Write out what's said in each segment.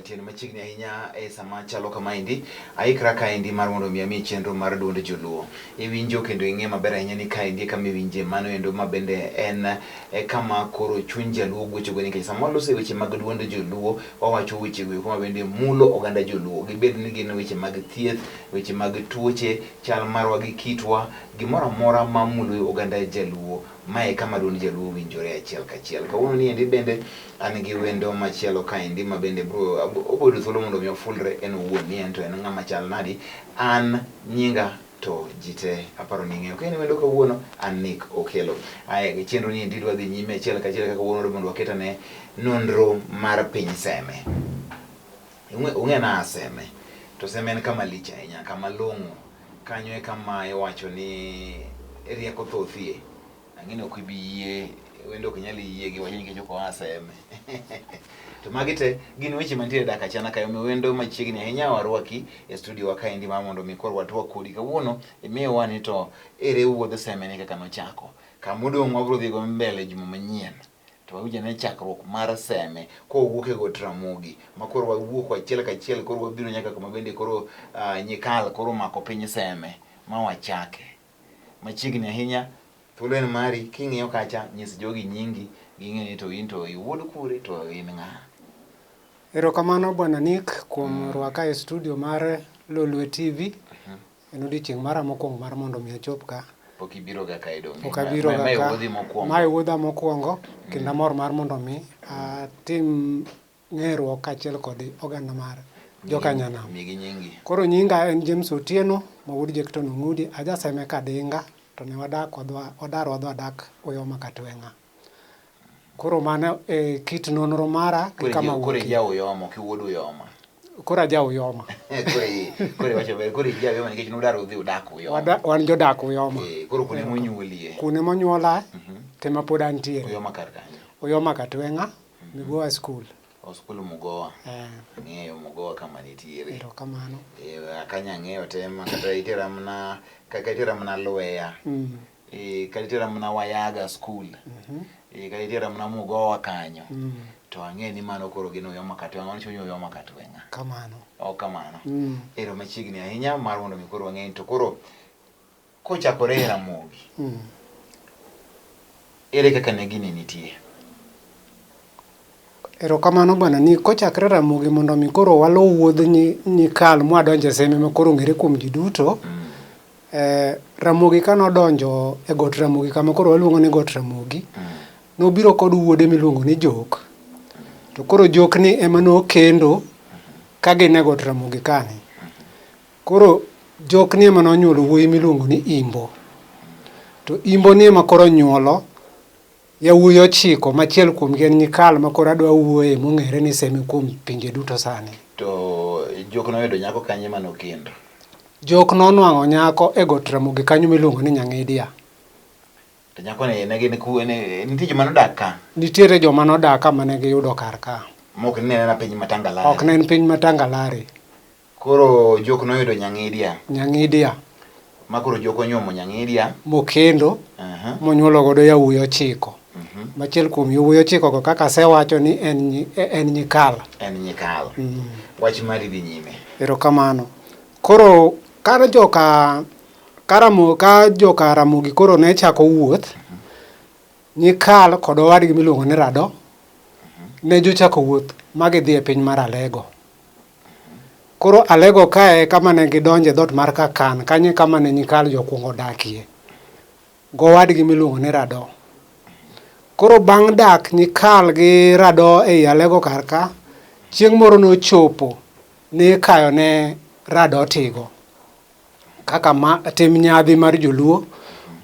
tiende machiegni ahinya sama chalo kama indi aikra ka indi mar mondo mi chenro mar duond joluo iwinjo kendo ing'e maber ahinya ni ka indi kama iwinje mano endo mabende en kama koro chuny jaluo gochogo nikech sama walose weche mag duond joluo wawacho weche go kuma bende mulo oganda joluo gibed ni gin weche mag thieth weche mag tuoche chal marwa gi kitwa gimoro amora mamulo oganda jaluo mae kama duond jaluo winjore achiel kachiel kawuono ni endi bende an gi wendo machielo ka endi ma bende bro obodo thuolo mondo mi ofulre en owuon ni en to en ng'ama chal nadi an nyinga to jite aparo ni ng'eyo kendo wendo kawuono an Nick Okelo chenro ni endi dwa dhi nyime achiel kachiel kaka kawuono mondo waketane nonro mar piny Seme ung'e na Seme to Seme en kama lich ahinya kama long'o kanyo e kama iwacho ni rieko thothie ang'ino ok ibi yie wendo ok nyal yie gi wach nikech ok oa Seme to magi te gin weche mantiere dak achana kayo mi wendo machiegni ahinya warwaki e studio wa kaendi ma mondo mi kor watwa kodi kawuono imiyowa ni to ere wuodh Seme ni kaka nochako kamodong' wabro dhi go mbele juma manyien to wawinjo ne chakruok mar Seme kowuok e got Ramogi ma koro wawuok achiel kachiel koro wabiro nyaka kuma bende koro nyikal koro mako piny Seme ma wachake machiegni ahinya thuolo en mari king'iyo kacha nyis jogi nyingi ging'e ni to in to iwuod kure to in ng'a. Erokamano bwana Nick kuom rwaka e studio mar Lolwe TV. En odiochieng' mara mokwongo mar mondo mi achop ka. Pok ibiro ga kae dong. Pok abiro ga ka. Mae wuodha mokwongo kendo amor mar mondo mi atim ng'eruok kaachiel kod oganda mar jokanyanam. Migi nyingi. Koro nyinga en James Otieno mawuod Jekton Ong'udi aja Seme kadinga to ne wadak wadak Oyoma Katwenga. Koro mano kit nonro mara kama kore ja Oyoma kiwuod Oyoma. Koro aja Oyoma. Kore wacho ber kore ja Oyoma nikech nudaro udhi udak Oyoma. Wan jodak Oyoma. Koro kune monyuolie. Kune monyuola tema pod antiere. Oyoma kar kanyo. Oyoma Katwenga Migoa school. Skul Mugoa. Ng'eyo Mugoa kama nitiere. Erokamano. Akanya ng'eyo tema kata itera mna Lolwe. Kalitera mna Wayaga school. Kalitera mna Mugoa kanyo. To ang'e ni mano koro gin Oyoma Katwenga wanicho Oyoma Katwenga. Kamano. Kamano. Ero machiegni ahinya mar mondo mi koro ang'e to koro kochakore Ramogi. Ere kaka ne gini nitie. Erokamano bwana ni kochakre Ramogi mondo mi koro walo wuodh nyikal mwadonje Seme ma koro ng'ere kuom ji duto. Ramogi kanodonjo e got Ramogi kama koro waluongo ni got Ramogi nobiro kod wuode miluongo ni Jok to koro Jok ni ema nokendo ka gin e got Ramogi kani koro Jok ni ema nonyuolo wuoyi miluongo ni Imbo to Imbo ni ema koro nyuolo yawuoyi 9 machiel kuomgi en nyikal ma koro adwa wuoye mong'ere ni Seme kuom pinje duto sani. To Jok noyudo nyako kanye manokendo? Jok nonwang'o nyako e got Ramogi kanyo miluongo ni Nyang'idia. To nyako ne gin kuone nitie joma nodak ka? Nitiere joma nodak ka mane giyudo kar ka. Mok ne en piny Matangalare? Ok ne en piny Matangalare. Koro Jok noyudo Nyang'idia? Nyang'idia. Ma koro Jok onyuomo Nyang'idia? Mokendo monyuolo godo yawuoyi 9. Machiel kuom yawuoyi 9 go kaka asewacho ni en nyikal. En nyikal. Wach mari dhi nyime. Erokamano. Koro ka joka Ramogi koro ne chako wuoth nyikal kod owadgi miluongo ni Rado ne jochako wuoth ma gidhi e piny mar Alego. Koro Alego kae kama ne gidonje dhot mar Kakan kanye kama ne nyikal jokwongo dakie go owadgi miluongo ni Rado. Koro bang' dak nyikal gi Rado ei Alego kar ka chieng' moro nochopo ni kayo ne Rado tigo kaka tim nyadhi mar joluo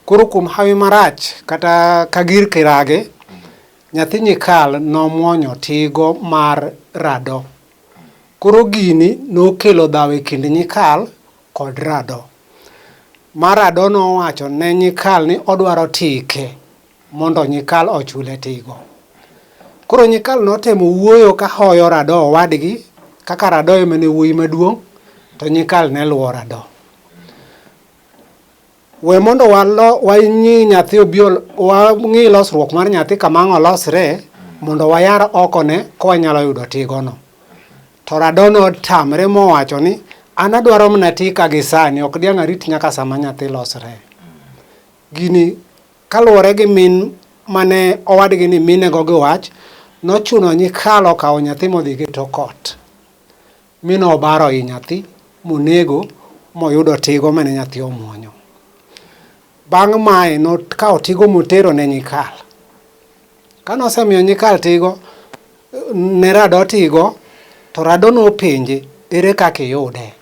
koro kuom hawi marach kata kagir kirage nyathi nyikal nomuonyo tigo mar Rado koro gini nokelo dhawo e kind nyikal kod Rado mar Rado nowacho ne nyikal ni odwaro tike mondo nyikal ochule tigo koro nyikal notemo wuoyo ka hoyo Rado owadgi kaka Rado ema ne wuoyi maduong' to nyikal ne luwo Rado. We mondo wang'i nyathi obiol wang'i losruok mar nyathi kama olosre mondo wayar oko ne ko wanyalo yudo tigono. to rado notamre mowacho ni an adwaro mana ti ka gi sani, ok diang' arit nyaka sama nyathi losre. Gini kaluwore gi min mane owadgi ni minego gi wach, nochuno nyikalo kawo nyathi modhi gi tok ot. Mino obaro i nyathi monego moyudo tigo mane nyathi omuonyo. Bang' mae nokawo tigo motero ne nyikal. Kane osemiyo nyikal tigo ne rado tigo, to rado nopenje ere kaka iyude.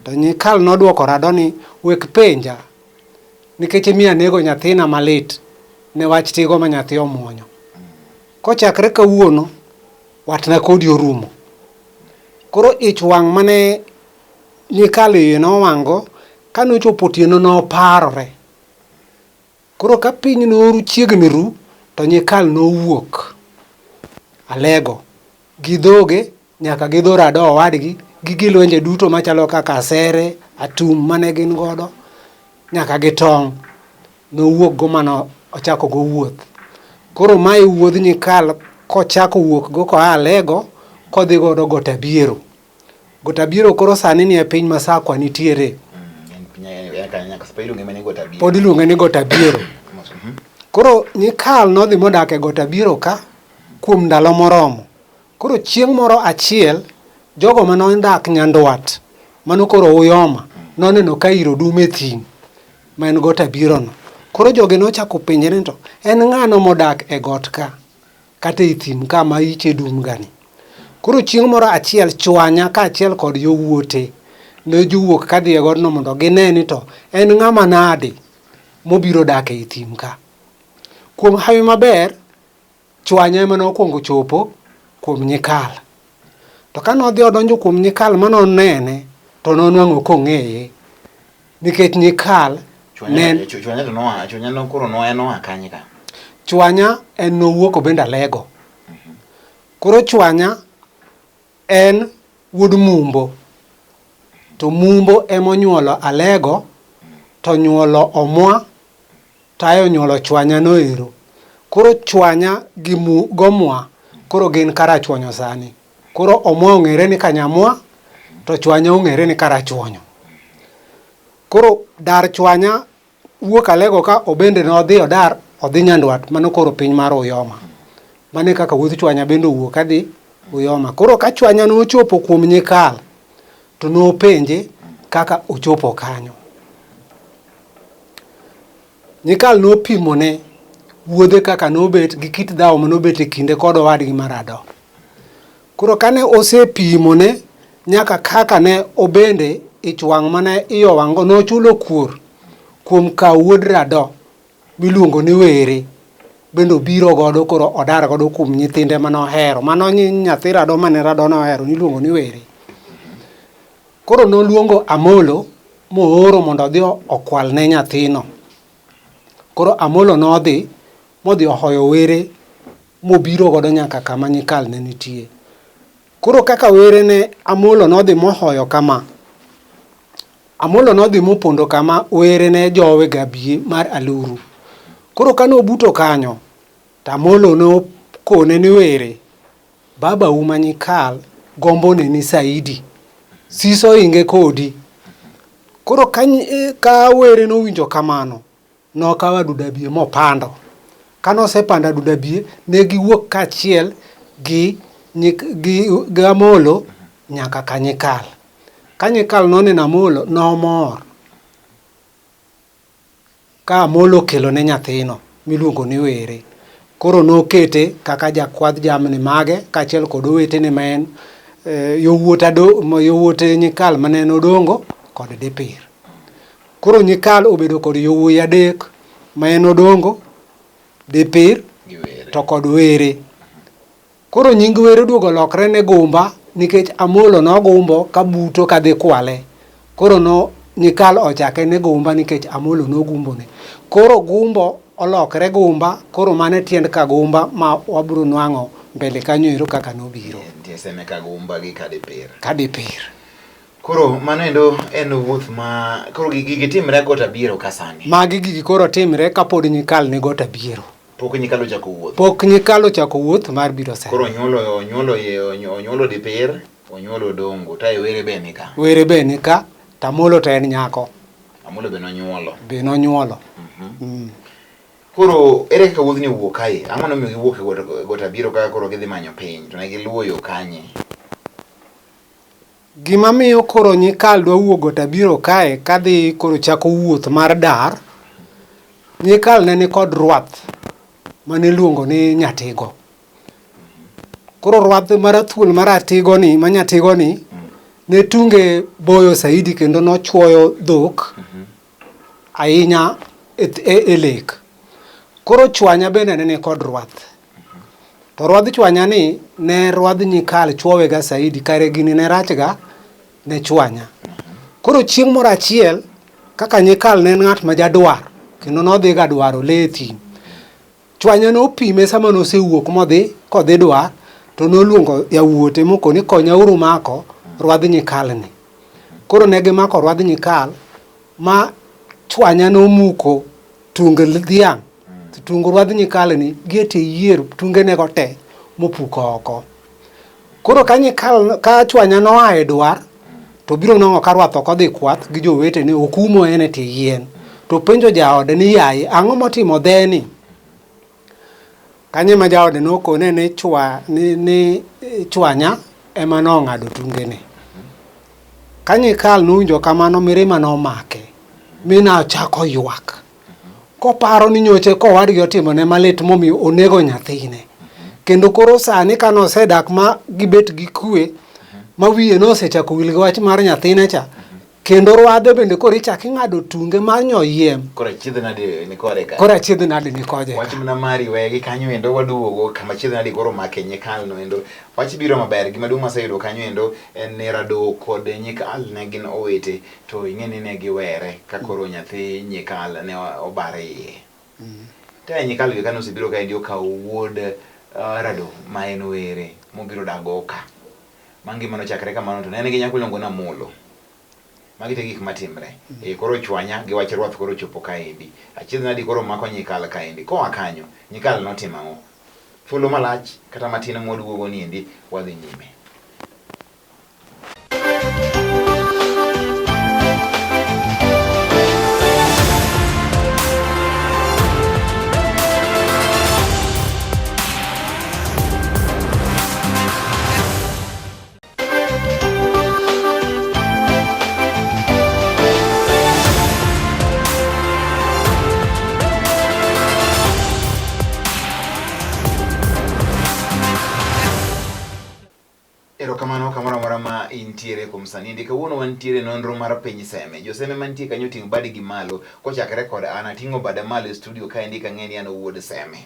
To nyikal nodwoko rado ni wek penja nikech miya nego nyathina malit ne wach tigo ma nyathi omuonyo. Kochakre kawuono watna kodi orumo. Koro ich wang' mane nyikal iye nowang'go, kanochopo otieno noparore. Koro ka piny noru chiegni ru, to nyikal nowuok Alego gi dhoge nyaka gi dho rado owadgi gi gilwenje duto machalo kaka asere, atum mane gin godo nyaka gi tong'. Nowuok go mano ochako go wuoth. Koro mae wuodh nyikal kochako wuok go koa Alego kodhi godo Gotabiero. Gotabiero koro sani ni e piny Masakwa nitiere. Pod iluonge ni Gotabiero. Koro nyikal nodhi modak e Gotabiero ka kuom ndalo moromo. Koro chieng' moro achiel jogo manodak Nyandwat mano koro Uyoma noneno ka iro dum e thim ma en Gotabiero no. Koro jogi nochako penjore ni to en ng'ano modak e got ka kata e thim ka ma iche dum gani. Koro chieng' moro achiel chwanya ka achiel kod yowuote ne jowuok kadhi e godno mondo gine ni to en ng'ama nade mobiro dak e thim ka. Kuom hawi maber, chwanya ema nokwongo chopo kuom nyikal. To ka nodhi odonjo kuom nyikal manonene, to nonwang'o kong'eye. Nikech nyikal chwanya en nowuok bende Alego. Koro chwanya en wuod Mumbo. To Mumbo emonyuolo Alego, to nyuolo Omwa, tayo nyuolo chwanya noero. Koro chwanya gi gomwa koro gin karachuonyo sani. Koro Omwa ong'ere ni Kanyamwa, to chwanya ong'ere ni Karachuonyo. Koro dar chwanya wuok Alego ka obende nodhi odhi Nyandwat mano koro piny mar Uyoma. Mane kaka wuodh chwanya bende owuok kadhi Uyoma. Koro ka chwanya nochopo kuom nyikal, to nopenje kaka ochopo kanyo. Nyikal nopimone wuodhe kaka nobet gi kit dhawo manobet e kinde kod owadgi marado. Koro kane osepimone nyaka kaka ne obende ich wang' mane iyo wang'go nochulo kuor kuom kawo wuod rado miluongo ni Were bende obiro godo koro odar godo kuom nyithinde manohero. Mano nyathi rado mane rado nohero niluongo ni Were. Koro noluongo Amolo mooro mondo odhi okwal ne nyathino. Koro Amolo nodhi modhi ohoyo Were mobiro godo nyaka kama nyikal ne nitie. Koro kaka Were ne Amolo nodhi mohoyo kama, Amolo nodhi mopondo kama Were ne jowe gabie mar aluru. Koro kano buto kanyo, to Amolo nokone ni Were, baba uma nyikal gombo ne ni Saidi, siso inge kodi. Koro ka Were nowinjo kamano, nokawo adudabie mopando. Kano sepanda adudabie, ne giwuok kachiel gi Amolo nyaka ka nyikal. Ka nyikal noneno Amolo nomor. Ka Amolo kelo ne nyathino miluongo ni Were. Koro nokete kaka jakwadh jamni mage kachiel kod owetene ma en yowuote nyikal mane nodongo kod Dipir. Koro nyikal obedo kod yowuoyi adek ma en Odongo, Dipir to kod Were. Koro nying Were duogo lokre ne Gumba nikech Amolo nogumbo kabuto kadhi kwale. Koro nyikal ochake ne Gumba nikech Amolo nogumbone. Koro Gumbo olokre Gumba, koro mane tiend ka Gumba ma wabiro nwang'o mbele kanyo ero kaka nobiro. Seme ka Gumba gi Kadipir. Kadipir. Koro mano endo en wuoth ma koro gigi timre Gotabiero ka sani. Magi gigi koro timre kapod nyikal ne Gotabiero. Pok nyikal ochako wuoth. Pok nyikal ochako wuoth mar biro Seme. Koro onyuolo Dipir, Onyuolo dongo, tayo were be nika. Were be nika, tamolo to en nyako. Amolo be nonyuolo. Be nonyuolo. Koro ere kaka wuodhni owuok kae? Ang'o nomiyo giwuok e got abiro kaka koro gidhi manyo piny to ne giluwo yo kanye? Gima miyo koro nyikal dwa wuok got abiro kae kadhi koro chako wuoth mar dar. Nyikal ne ni kod rwath mane luongo ni Nyatigo. Koro rwath marathuol maratigo ni ma Nyatigo ni ne tunge boyo saidi kendo nochuoyo dhok ahinya e lek. Koro chwanya bende ne kod rwath. To rwadh chwanya ni ne rwadh Nyikal chuowe ga saidi kare gini ne rachga ne chwanya. Koro chieng' moro achiel kaka Nyikal ne ng'at ma jadwar kendo nodhi ga dwaro le thim. Chwanya nopime sama nosewuok modhi kodhi dwar to noluongo yawuote moko ni konyauru mako rwadh Nyikal ni. Koro ne gimako rwadh Nyikal ma chwanya nomuko tunge dhiang'. Tung rwadh Nyikal ni giete yier tunge nego te mopuko oko. Koro ka chwanya noa e dwar to biro nong'o ka rwath ok odhi kwath gi jowete ne okumo en e tie yien. To penjo jaode ni yaye ang'o motimo dheni? Kanye ma jaode nokone ni chwanya ema nong'ado tungene. Ka Nyikal nowinjo kamano mirima nomake mi nachako ywak. Koparo ni nyoche kowadgi otimone malit momiyo onego nyathine. Kendo koro sani ka nosedak ma gibet gi kwe ma wiye nosechako wil gi wach mar nyathine cha. Kendo rwadhe bende koro ichako ing'ado tunge mar nyoyiem. Koro achiedh nade ni kode ka? Koro achiedh nade ni kode. Wach mana mari wegi kanyo endo waduogo kama achiedh nade koro make Nyikal no endo. Wach biro maber gima duong' maseyudo kanyo endo en ni Rado kod Nyikal ne gin owete to ing'e ni ne giwere ka koro nyathi Nyikal ne obare iye. Tayo Nyikal gi kano osebiro ka endi okawo wuod Rado ma en were mobiro dago ka. Mangima nochakre kamano to ne en gi nyako iluongo ni Amolo. Magi te gik matimre. Koro chwanya gi wach rwath koro chopo kaendi. Achiedh nadi koro mako Nyikal kaendi. Koa kanyo, Nyikal notimo ang'o? Thuolo malach kata matin mwaduogo ni endi wadhi nyime. Erokamano kamoro amora ma intiere kuom sani. Ndi kawuono wantiere nonro mar piny Seme. Jo Seme mantie kanyo ting' badgi malo kochakre kod an ating'o bada malo e studio kaendi kang'e ni an wuod Seme.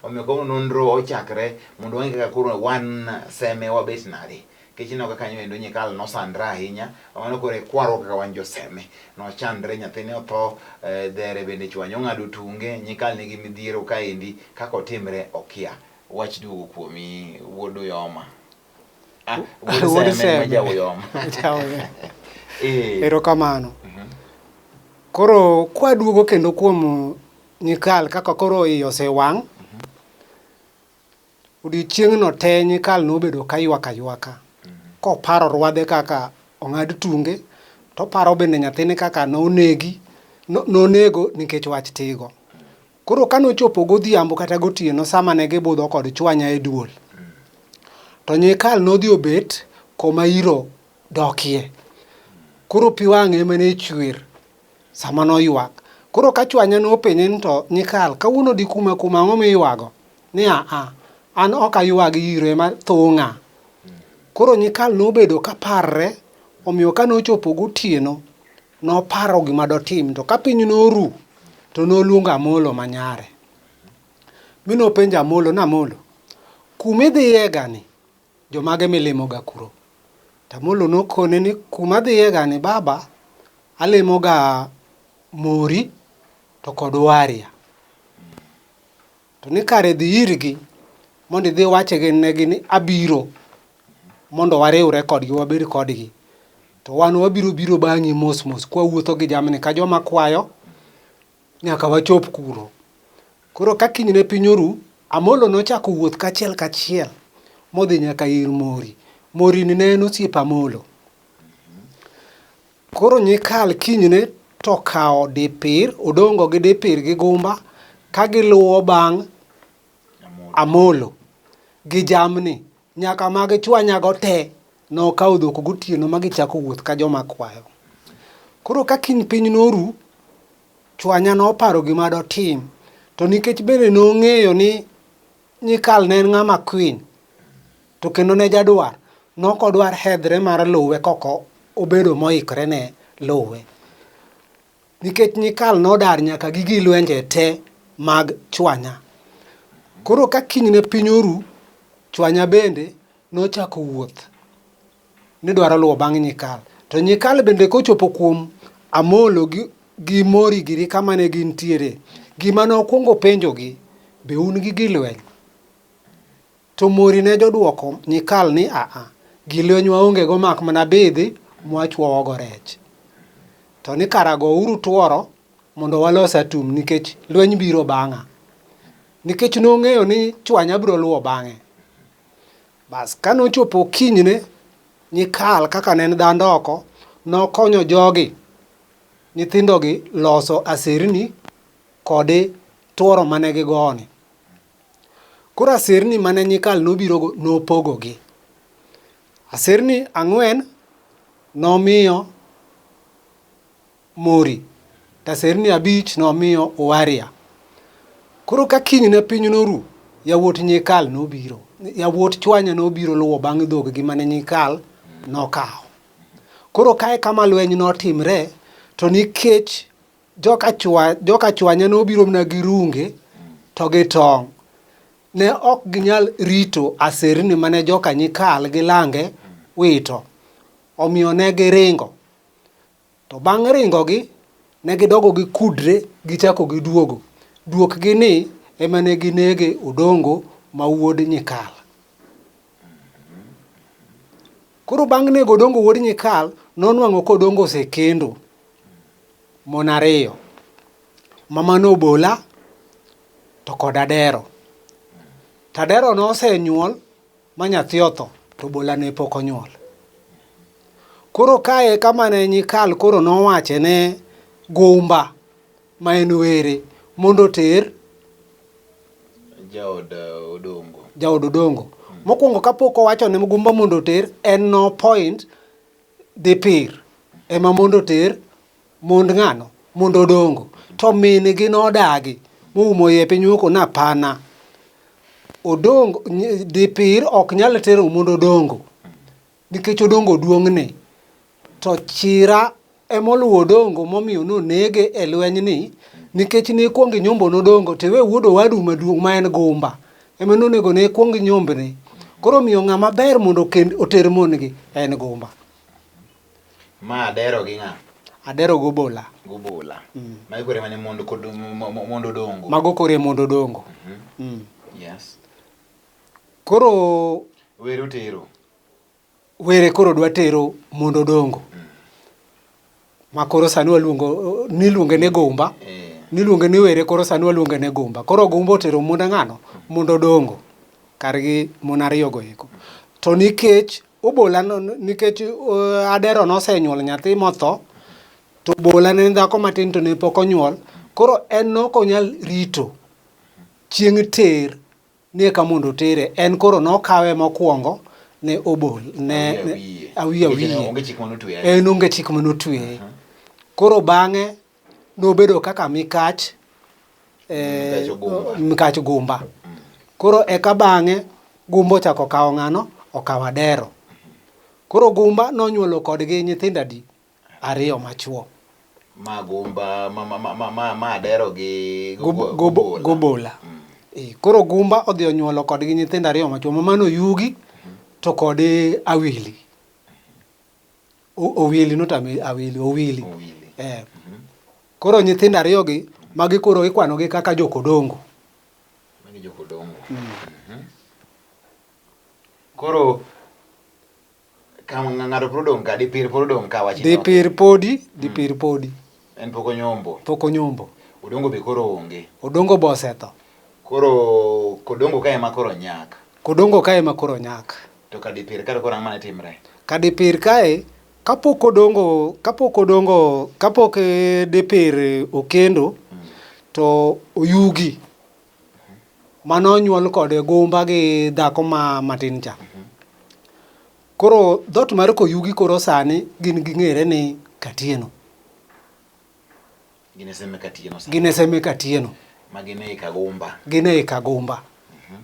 Omiyo kawuono nonro ochakre mondo wang'e kaka koro wan Seme wabet nade. Kech ineno kaka kanyo endo Nyikal nosandre ahinya. Mano koro e kwaro kaka wan jo Seme. Nochandre, nyathine otho, dhere bende chwanya ong'ado tunge. Nyikal nigi midhiero kaendi kaka otimre okia. Wach duogo kuomi wuod Oyoma. Wuod Seme. Erokamano. Koro kwaduogo kendo kuom Nyikal kaka koro iye osewang'. Odiochieng'no te Nyikal nobedo ka ywak aywaka. Koparo rwadhe kaka ong'ad tunge, to paro bende nyathine kaka nonego nikech wach tigo. Koro kanochopo godhiambo kata gotieno sama ne gibudho kod chwanya e duol. To Nyikal nodhi obet koma iro dokie. Koro pi wang'e mane chwer sama noywak. Koro ka chwanya nopenje ni to Nyikal kawuono di kuma ang'o miywago? Ni an ok aywagi iro ema thung'a. Koro Nyikal nobedo ka parre, omiyo ka nochopo gotieno noparo gima dotim, to ka piny noru to noluongo Amolo manyare. Mi nopenjo Amolo ni Amolo, kumidhiye gani jomage milimo ga kuro? Amolo nokone ni kuma dhiye gani baba alimo ga Mori to kod Waria. To ni kare dhi irgi mondo idhi wache negi ni abiro mondo wariwre kodgi wabed kodgi. To wan wabiro bang'i mos kwa wuotho gi jamni ka joma kwayo nyaka wachop kuro. Koro ka kinyne piny oru, Amolo nochako wuoth kachiel modhi nyaka ir Mori. morini ne en osiep Amolo. Koro nyikal kinyne to kao dipir, Odongo gi dipir gi Gumba ka giluwo bang' Amolo gi jamni nyaka magi chwanyago te nokao dhok gotieno ma gichako wuoth ka joma kwayo. Koro ka kiny piny noru, chwanya noparo gima dotim, to nikech bende nong'eyo ni nyikal ne en ng'ama kwiny to kendo ne jadwar, nokodwar hedhre mar luwe koko obedo moikre ne luwe, nikech nyikal nodar nyaka gi gilwenje te mag chwanya. Koro ka kinyne piny oru, chwanya bende nochako wuoth ni dwaro luwo bang' nyikal. To nyikal bende kochopo kuom Amolo gi mori giri kama ne gintiere, gima nokwongo penjogi, be un gi gilweny? To mori ne joduoko nyikal ni gilweny waonge go, mak mana bidhi mwachwowogo rech. To ni karago uru tuoro mondo walos atum nikech lweny biro bang'a. Nikech nong'eyo ni chwanya biro luwo bang'e. Bas kanochopo kinyne, nyikal kaka ne en dhandoko nokonyo jogi nyithindogi loso aserni kod tuoro mane gigoni. Koro aserni mane nyikal nobirogo nopogogi. Aserni 4 nomiyo Mori, to aserni 5 nomiyo Waria. Koro ka kinyne piny noru, yawuot nyikal nobiro, yawuot chwanya nobiro luwo bang' dhoggi mane nyikal nokao. Koro kae kama lweny notimre, to nikech joka chwanya nobiro mna gi runge to gi tong', ne ok ginyal rito aserni mane joka nyikal gi lange wito, omiyo ne giringo. To bang' ringogi ne gidogo gikudre gichako giduogo. Duokgi ni ema ne ginege Odongo ma wuod nyikal. Koro bang' nego Odongo wuod nyikal, nonwang'o k'Odongo osekendo mon 2, mamano Obola to kod Adero. To Adero nosenyuol ma nyathi otho, to Obola ne pok onyuol. Koro kae kama ne nyikal koro nowache ne Gumba ma en were mondo ter jaod Odongo. Mokwongo kapok owacho ne Gumba mondo ter, en no point dipir ema mondo ter mond ng'ano, mond Odongo. To min gi nodagi moumo iye piny oko na pana. Odongo dipir ok nyal tero mond Odongo nikech Odongo duong'ne. To chira emoluwo Odongo momiyo nonege e lweny ni, nikech ne kwongo nyombo n'Odongo to we wuod owadu maduong' ma en Gumba ema nonego ne kwongo nyombne. Koro miyo ng'ama ber mondo oter mon gi en Gumba. Ma Adero gi ng'a? Adero gobola. Ma ikore mane mondo Odongo. Mago kore mondo Odongo. Yes. Koro were otero. Were koro dwa tero mondo Odongo. Ma koro sani waluongo niluonge ne Gumba. Niluonge ni were, koro sani waluonge ne Gumba. Koro Gumba otero mondo ng'ano, mondo Odongo kargi mon 2 go eko. To nikech Obola nikech Adero nosenyuol nyathi motho, to Obola ne en dhako matin to ne pok onyuol, koro en nokonyal rito chieng' ter ni eka mondo tere. En koro nokawe mokwongo ne Obola ne awiye. En onge chik manotweye. Koro bang'e nobedo kaka mikach Gumba. Koro eka bang'e Gumba ochako kawo ng'ano, okawo Adero. Koro Gumba nonyuolo kodgi nyithindo 2 machuo. Ma Gumba ma Adero gi Gobola. Koro Gumba odhi onyuolo kodgi nyithindo 2 machuo, mamano Yugi to kod Awili. Owili. Koro nyithindo 2 gi magi koro ikwanogi kaka jokodongo. Koro kama ng'ato prodong ka dipir prodong ka wachi. Dipir podi. En pok onyombo. Odongo be koro onge. Odongo bosetho. Koro Kodongo kae ma koro nyak. Kodongo kae ma koro nyak. To kadipir kar koro ang'o mane timre? Kadipir kae kapok dipir okendo to oyugi manonyuol kode gumba gi dhako matin cha. Koro dhot mar koyugi koro sani gin ging'ere ni Katieno. Gine Seme Katieno sani. Gine Seme Katieno. Ma gine Kagumba. Gine Kagumba.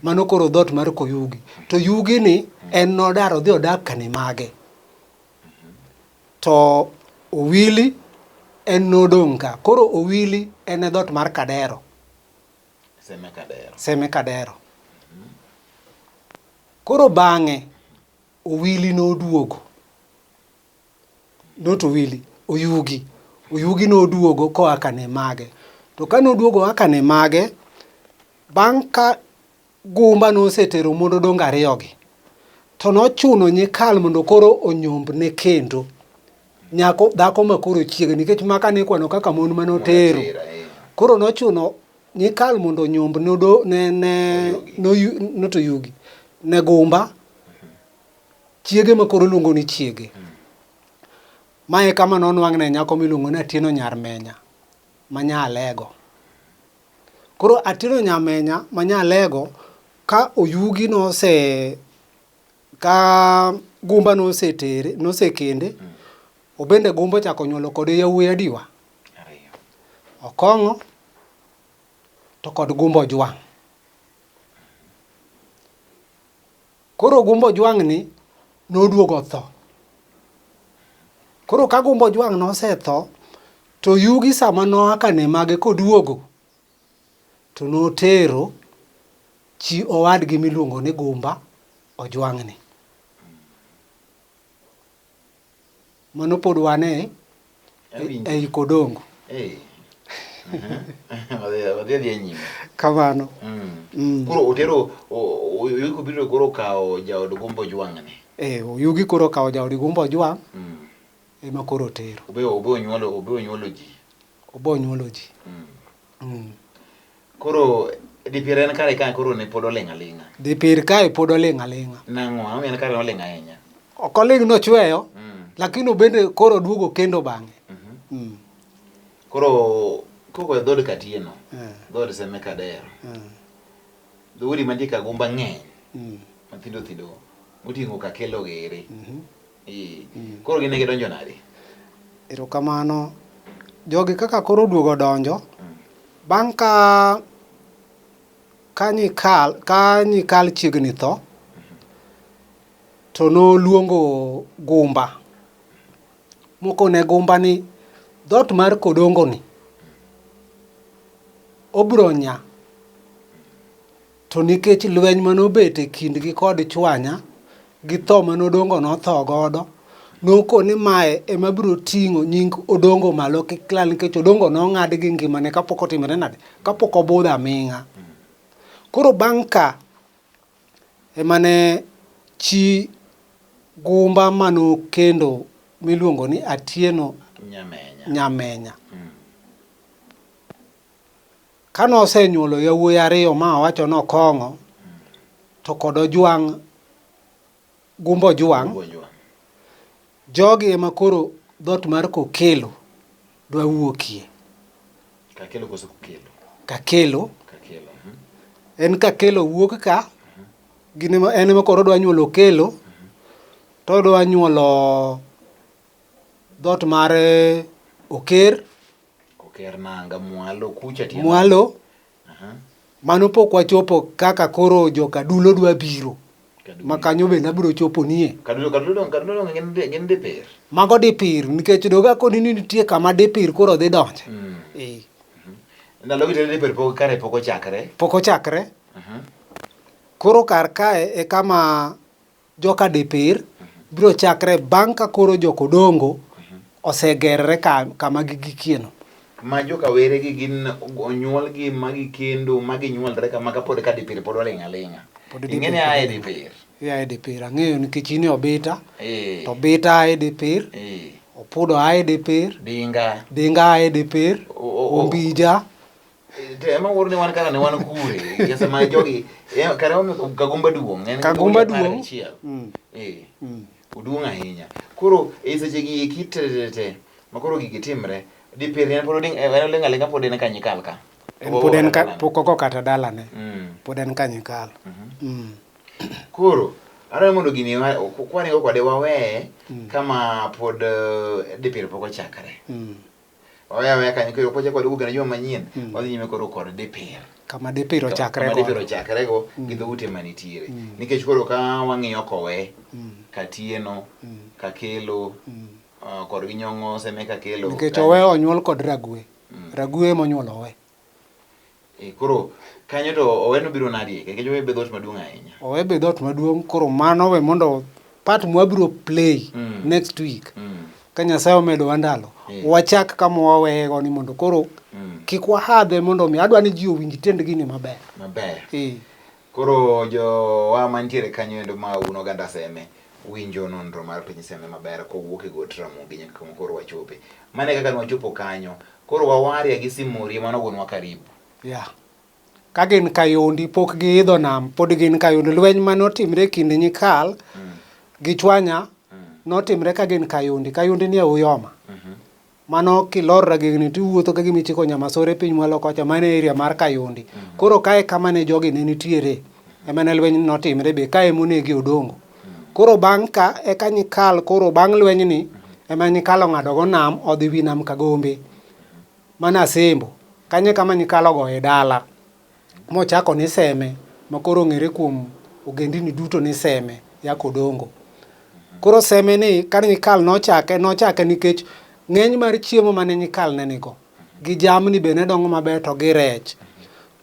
Mano koro dhot mar koyugi. To yugi ni en nodar odhi odak kane mage. To Owili en nodong' ka. Koro Owili en e dhot mar Kadero. Seme Kadero. Seme Kadero. Koro bang'e Owili noduogo. Not Owili, Oyugi. Oyugi noduogo koa kane mage. To ka noduogo oa kane mage, bang' ka Gumba nosetero mondo odong' ariyogi, to nochuno nyikal mondo koro onyomb ne kendo nyako dhako ma koro chiege, nikech maka ne kwano kaka mon manotero. Koro nochuno nyikal mondo onyomb Oyugi ne Gumba chiege ma koro luongo ni chiege. Mae kama nonwang'ne nyako miluongo ni Atieno Nyarmenya ma Nyalego. Koro Atieno Nyarmenya ma Nyalego ka Oyugi ka Gumba nosekende, obende Gumba chako nyuolo kode yawuoyi adiwa. Okong'o to kod Gumba Ojwang'. Koro Gumba Ojwang' ni noduogo tho. Koro ka Gumba Ojwang' nosetho, to Oyugi sama noa kane mage koduogo, to notero chi owadgi miluongo ni Gumba Ojwang' ni. Mano pod wan ei Kodongo. Wadhi nyime. Kamano. Koro otero Oyugi kobiro koro kawo jaod Gumba Ojwang' ni. Oyugi koro kawo jaod Gumba Ojwang' ema koro otero. Obe onyuolo ji. Obe onyuolo ji. Koro dipir en kare ka koro ne pod oling' aling'a. Dipir kae pod oling' aling'a. Nang'o? Ang'o en kare oling' ahinya? Ok oling' nochweyo, lakini obende koro duogo kendo bang'e. Koro koko dhod Katieno, dhod Seme Kadero. Dhoudi mantie Kagumba ng'eny. Mathindo thindo. Moting'o Kakelo gere. Koro gine gidonjo nade? Erokamano. Jogi kaka koro duogo donjo, bang' ka nyikal chiegni tho, to noluongo Gumba. Mokone Gumba ni dhot mar Kodongo ni obro nya. To nikech lweny manobet e kindgi kod chwanya gi tho manodongo notho godo, nokone mae ema biro ting'o nying Odongo malo kik lal, nikech Odongo nong'ad gi ngimane kapok otimore nade, kapok obudho aming'a. Koro bang' ka emane chi Gumba manokendo miluongo ni Atieno Nyamenya. Kanosenyuolo yawuoyi ariyo ma owacho nokong'o, to kod Ojwang', Gumba Ojwang', jogi ema koro dhot mar Kokelo dwa wuokie. Kakelo koso Kokelo? Kakelo. En Kakelo wuok ka, en ema koro dwa nyuolo Okelo, to dwa nyuolo dhot mar Oker. Oker nanga Mwalo kucha tieno. Mwalo. Mano pok wachopo kaka koro joka Dulo dwa biro. Makanyo bende abiro chopo nie. Kadulo gin dipir. Mago dipir, nikech doga koni nitie kama dipir koro dhi donje. Ndalo gite dipir pok ochakre. Pok ochakre. Koro kar kae e kama joka dipir biro chakre bang' ka koro jokodongo osegerre kama gigikieno. Ma joka were gi gin onyuol gi magi kendo magi nyuolre kama kapod ka dipir pod oling' aling'a. Ing'eni ae dipir. Ae dipir, ang'eyo nikech in Obita. To Obita ae dipir. Opudo ae dipir. Dinga ae dipir. Ombija. te ema wuoro ni wan kaka ne wan kure ya sama jogi kare ome kagumba duong' en Kagumba duong'. Uduong' ahinya koro e seche gi kitete makoro gigi timre dipir en pod oding' en oling' alinga pod en kanyikal ka en pod en pok oko kata dalane pod en kanyikal. Koro adwaro mondo gini kwanego kode waweye kama pod dipir pok ochakre. Waweye kanyo koro poche kod ugana joma manyien wadhi nyime koro kod dipir kama dipir ochakre kama dipir ochakre go gi dhoute manitiere nikech koro ka wang'iyo kowe katieno kakelo kod ginyong'o Seme kakelo nikech owe onyuol kod ragwe monyuol owe. Koro kanyo to owe no biro nadi nikech owe be dhot maduong' ahinya. Owe be dhot maduong' koro mano we mondo part mwabiro play next week ka Nyasaye omedowa ndalo wachak kama waweyego ni mondo koro kik wahadhe mondo mi adwa ni ji owinj tiend gini maber. Koro jowa mantiere kanyo endo ma un oganda Seme winjo nonro mar piny Seme maber kowuok e got Ramogi nyaka kuma koro wachope. Mane kaka nwachopo kanyo koro wawarie gi Simori mano gonwa karibu. Ka gin Kayundi pok giidho nam pod gin Kayundi. Lweny manotimre kind Nyikal gi Chwanya notimre ka gin Kayundi. Kayundi ni e Uyoma. Mano kilor ragegni tiwuotho ka gimichiko Nyamasore piny mwalo kocha mane area mar Kayundi. Koro kae kama ne jogi ne nitiere emane lweny notimre be kae monegi Odongo. Koro bang' ka eka Nyikal koro bang' lweny ni ema Nyikal ong'ado go nam odhi wi nam Kagombe mana Sembo. Kanye kama Nyikal ogoye dala mochako ni Seme makoro ng'ere kuom ogendini duto ni Seme yako Odongo. Koro Seme ni ka Nyikal nochake nikech ng'eny mar chiemo mane Nyikal ne nigo gi jamni be ne dongo maber to gi rech.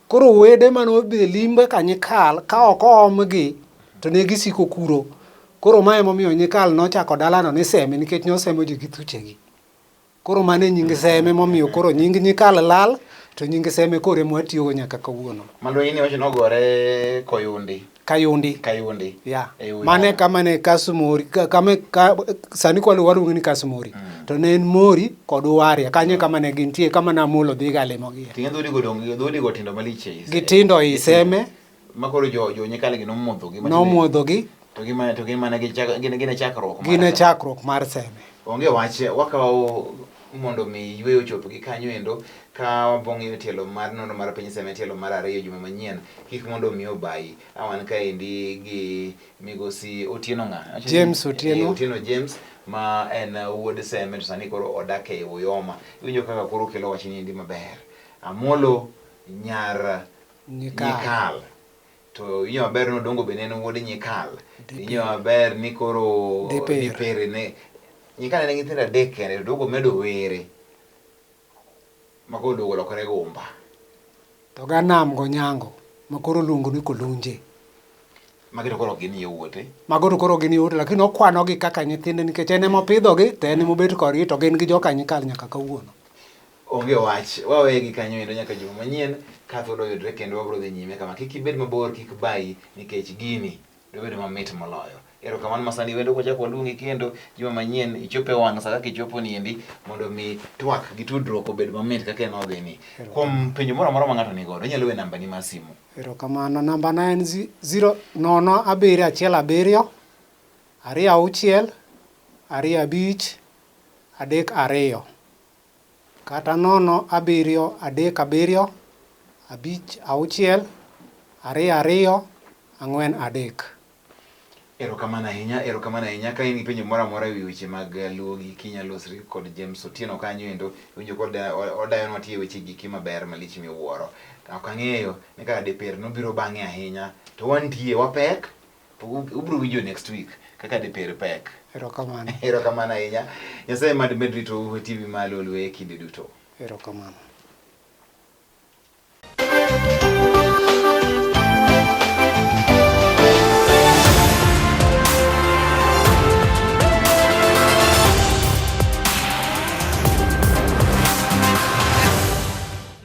Koro wede manobidhe limbe ka Nyikal ka ok oomgi to ne gisiko kuro. Koro mae momiyo Nyikal nochako dalano ni Seme nikech nosemo ji gi thuchegi. Koro mane nying Seme momiyo koro nying Nyikal lal to nying Seme kore mwatiyogo nyaka kawuono. Malweny ni wacho nogore Kayundi. Mane kama ne Kasumori sani waluongo ni Kasumori to ne en Mori kod Waria kanye kama ne gintie kama Namulo dhi ga limogi. Tinga dhodi go tindo maliche. Gitindo i Seme makoro jo Nyikal gi nomwodhogi to gima ne gine chakruok mar Seme. Onge wache wakawo mondo mi yweyo chop gi kanyo endo ka wabong'eyo tielo mar nonro mar piny Seme tielo mar 2 juma manyien kik mondo mi obayi awan kaendi gi migosi Otieno Otieno James ma en wuod Seme to sani koro odak e Uyoma. Iwinjo kaka koro kelo wachni endi maber. Amolo nyar Nyikal to inyalo maber ni Odongo be ne en wuod Nyikal. Inyalo maber ni koro dipere ne Nyikal ne nyithindo 3 kende Odongo medo were makoro Odongo lokore gumba to ga nam go nyango makoro luongo ni Kolunje magito koro gin yowuote lakini okwanogi kaka nyithinde nikech en emopidhogi to en emobet kodgi to gin gi joka Nyikal nyaka kawuono. Onge wach wawe gi kanyo endo nyaka juma manyien ka thuolo yudre kendo wabro dhi nyime kama kik ibed mabor kik bayi nikech gini dobedo mamit moloyo. Erokamano masani wendo kochako waluongi kendo juma manyien ichope wang' sa kaka ichopo ni endi mondo mi twak gi tudruok obed mamit kaka en odhi ni. Kuom penjo moro amora ma ng'ato nigodo inyalo we namba ni mar simu. Erokamano namba na en 00717 26 25 32 kata 073 5 6 22 43. Erokamano ahinya ka in gi penjo moro amora ewi weche mag luo gi kinyalo losri kod James Otieno kanyo endo winjo kod odayonwa tie weche giki maber malich miwuoro. Ok ang'eyo ni kaka dipir nobiro bang'e ahinya to wantie wapek ubiro winjo next week kaka dipir pek. Erokamano ahinya. Nyasaye mad med rito TV mar Lolwe kinde duto. Erokamano.